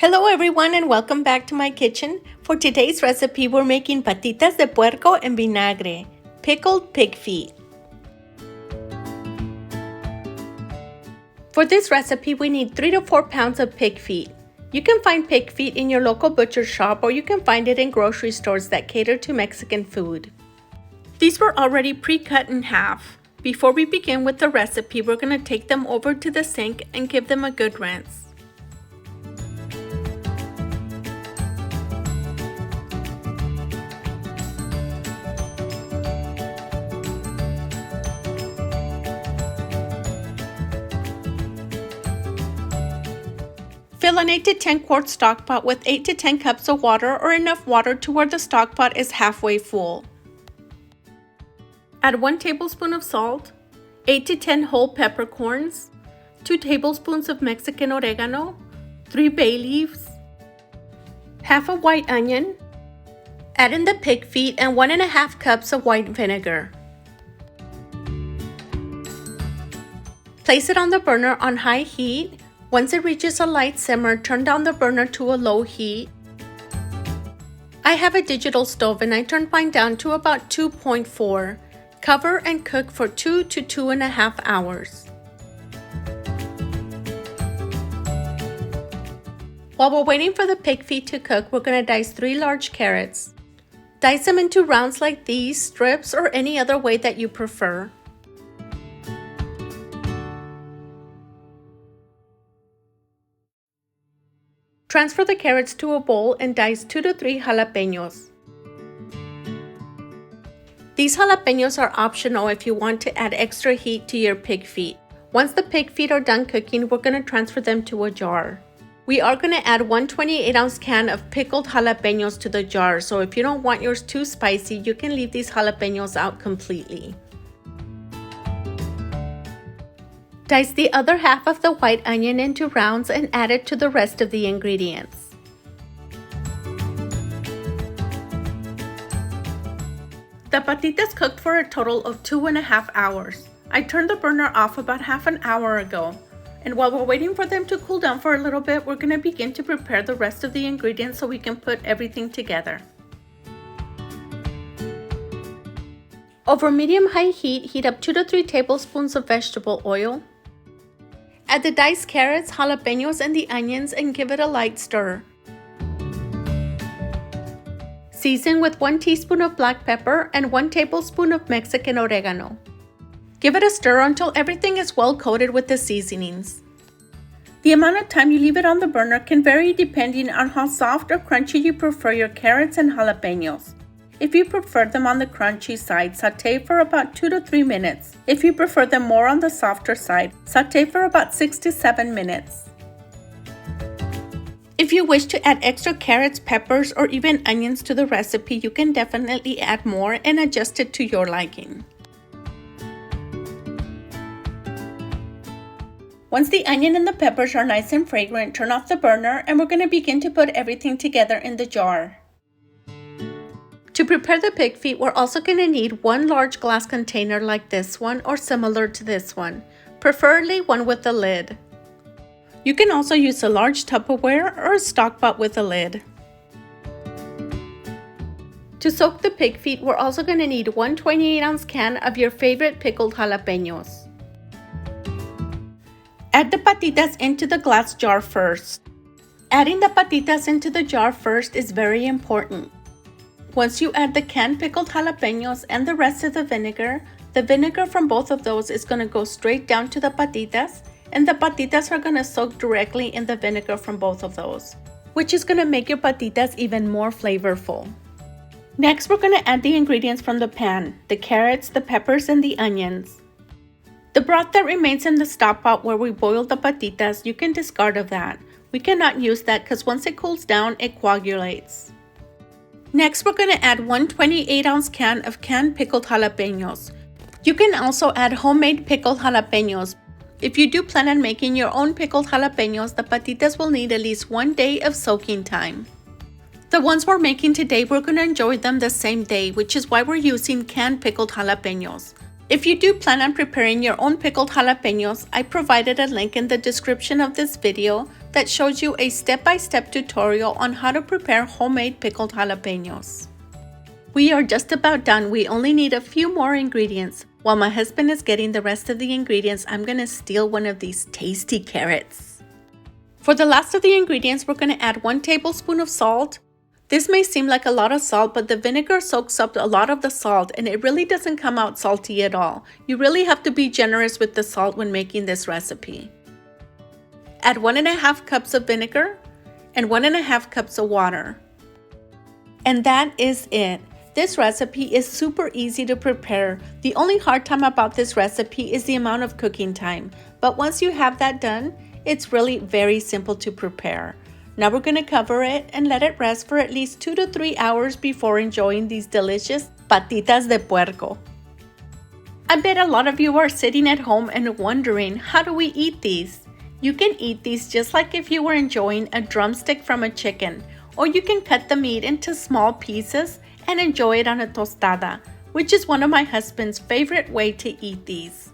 Hello everyone and welcome back to my kitchen. For today's recipe, we're making patitas de puerco en vinagre, pickled pig feet. For this recipe, we need 3 to 4 pounds of pig feet. You can find pig feet in your local butcher shop or you can find it in grocery stores that cater to Mexican food. These were already pre-cut in half. Before we begin with the recipe, we're going to take them over to the sink and give them a good rinse. Fill an 8 to 10 quart stock pot with 8 to 10 cups of water or enough water to where the stock pot is halfway full. Add 1 tablespoon of salt, 8 to 10 whole peppercorns, 2 tablespoons of Mexican oregano, 3 bay leaves, half a white onion. Add in the pig feet and 1.5 cups of white vinegar. Place it on the burner on high heat. Once it reaches a light simmer, turn down the burner to a low heat. I have a digital stove and I turned mine down to about 2.4. Cover and cook for 2 to 2.5 hours. While we're waiting for the pig feet to cook, we're going to dice 3 large carrots. Dice them into rounds like these, strips, or any other way that you prefer. Transfer the carrots to a bowl and dice 2 to 3 jalapeños. These jalapeños are optional if you want to add extra heat to your pig feet. Once the pig feet are done cooking, we're going to transfer them to a jar. We are going to add 1 28-ounce can of pickled jalapeños to the jar, so if you don't want yours too spicy, you can leave these jalapeños out completely. Dice the other half of the white onion into rounds and add it to the rest of the ingredients. The patitas cooked for a total of 2.5 hours. I turned the burner off about half an hour ago. And while we're waiting for them to cool down for a little bit, we're going to begin to prepare the rest of the ingredients so we can put everything together. Over medium-high heat, heat up 2 to 3 tablespoons of vegetable oil. Add the diced carrots, jalapeños, and the onions and give it a light stir. Season with 1 teaspoon of black pepper and 1 tablespoon of Mexican oregano. Give it a stir until everything is well coated with the seasonings. The amount of time you leave it on the burner can vary depending on how soft or crunchy you prefer your carrots and jalapeños. If you prefer them on the crunchy side, sauté for about 2 to 3 minutes. If you prefer them more on the softer side, sauté for about 6 to 7 minutes. If you wish to add extra carrots, peppers, or even onions to the recipe, you can definitely add more and adjust it to your liking. Once the onion and the peppers are nice and fragrant, turn off the burner and we're going to begin to put everything together in the jar. To prepare the pig feet, we're also going to need 1 large glass container like this one or similar to this one, preferably one with a lid. You can also use a large Tupperware or a stock pot with a lid. To soak the pig feet, we're also going to need 1 28-ounce can of your favorite pickled jalapeños. Add the patitas into the glass jar first. Adding the patitas into the jar first is very important. Once you add the canned pickled jalapeños and the rest of the vinegar from both of those is going to go straight down to the patitas, and the patitas are going to soak directly in the vinegar from both of those, which is going to make your patitas even more flavorful. Next, we're going to add the ingredients from the pan, the carrots, the peppers, and the onions. The broth that remains in the stock pot where we boiled the patitas, you can discard of that. We cannot use that because once it cools down, it coagulates. Next, we're going to add 1 28-ounce can of canned pickled jalapeños. You can also add homemade pickled jalapeños. If you do plan on making your own pickled jalapeños, the patitas will need at least 1 day of soaking time. The ones we're making today, we're going to enjoy them the same day, which is why we're using canned pickled jalapeños. If you do plan on preparing your own pickled jalapeños, I provided a link in the description of this video that shows you a step-by-step tutorial on how to prepare homemade pickled jalapeños. We are just about done. We only need a few more ingredients. While my husband is getting the rest of the ingredients, I'm going to steal one of these tasty carrots. For the last of the ingredients, we're going to add 1 tablespoon of salt. This may seem like a lot of salt, but the vinegar soaks up a lot of the salt and it really doesn't come out salty at all. You really have to be generous with the salt when making this recipe. Add 1.5 cups of vinegar and 1.5 cups of water. And that is it. This recipe is super easy to prepare. The only hard time about this recipe is the amount of cooking time. But once you have that done, it's really very simple to prepare. Now we're going to cover it and let it rest for at least 2 to 3 hours before enjoying these delicious patitas de puerco. I bet a lot of you are sitting at home and wondering, how do we eat these? You can eat these just like if you were enjoying a drumstick from a chicken, or you can cut the meat into small pieces and enjoy it on a tostada, which is one of my husband's favorite way to eat these.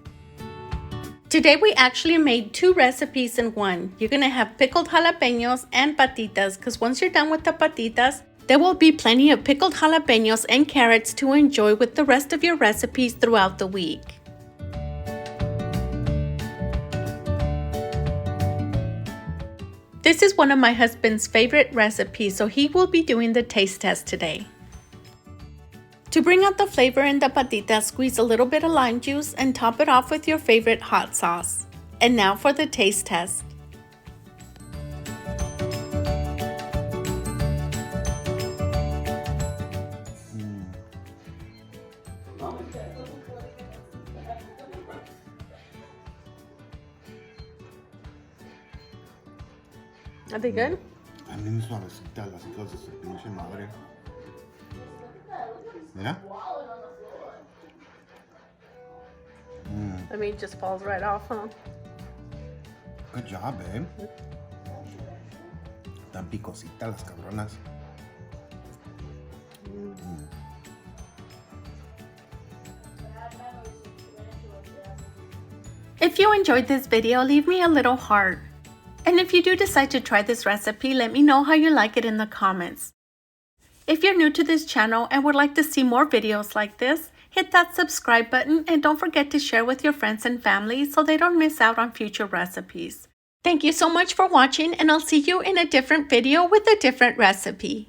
Today we actually made 2 recipes in one. You're going to have pickled jalapeños and patitas, because once you're done with the patitas, there will be plenty of pickled jalapeños and carrots to enjoy with the rest of your recipes throughout the week. This is one of my husband's favorite recipes, so he will be doing the taste test today. To bring out the flavor in the patitas, squeeze a little bit of lime juice and top it off with your favorite hot sauce. And now for the taste test. Are they good? Están bien suavecitas las hijas de su pinche madre. Mira. The meat just falls right off, huh? Good job, babe. Tan picositas las cabronas. If you enjoyed this video, leave me a little heart. And if you do decide to try this recipe, let me know how you like it in the comments. If you're new to this channel and would like to see more videos like this, hit that subscribe button and don't forget to share with your friends and family so they don't miss out on future recipes. Thank you so much for watching, and I'll see you in a different video with a different recipe.